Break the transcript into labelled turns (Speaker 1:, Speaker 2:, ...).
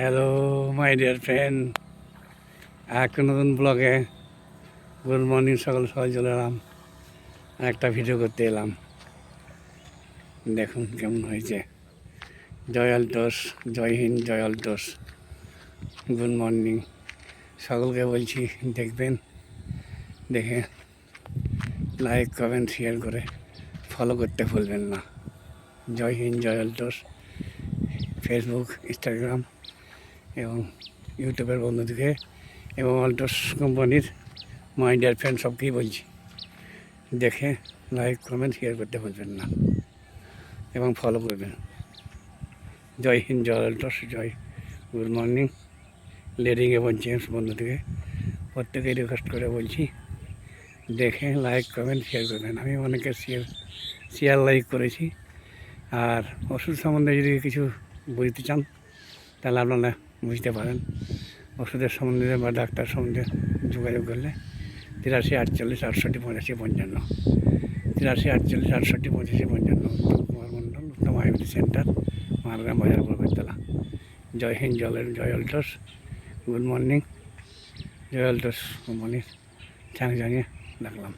Speaker 1: Hello my dear friend, একটা নতুন ব্লগে গুড মর্নিং। সকাল সকাল চলে এলাম, একটা ভিডিও করতে এলাম। দেখুন কেমন হয়েছে। জয় আলটোস, জয় হিন্দ, জয় আলটোস। গুড মর্নিং সকলকে বলছি, দেখবেন, দেখে লাইক কমেন্ট শেয়ার করে ফলো করতে ভুলবেন না। জয় হিন্দ, জয় আলটোস। ফেসবুক, ইনস্টাগ্রাম এবং ইউটিউবের বন্ধুদেরকে এবং আলটোস কোম্পানির মাই ডিয়ার ফ্রেন্ড সবকেই বলছি, দেখে লাইক কমেন্ট শেয়ার করতে ভুলবেন না এবং ফলো করবেন। জয় হিন্দ, জয় আলটোস, জয়। গুড মর্নিং লেডিং এবং জেন্টস বন্ধু থেকে প্রত্যেকেই রিকোয়েস্ট করে বলছি, দেখে লাইক কমেন্ট শেয়ার করবেন। আমি অনেকে শেয়ার লাইক করেছি। আর ওষুধ সম্বন্ধে যদি কিছু বুঝতে চান তাহলে আপনারা বুঝতে পারেন। ওষুধের সম্বন্ধে বা ডাক্তার সম্বন্ধে যোগাযোগ করলে 83 48 68 85 55, 83 48 68 85 55। উত্তম কুমার মণ্ডল, উত্তম আয়ুর্বেদিক সেন্টার, মারগ্রাম বাজার, বরকতলা। জয় হিন্দ, জয় আলটোস। গুড মর্নিং, জয় আলটোস কোম্পানির থ্যাংক জানিয়ে রাখলাম।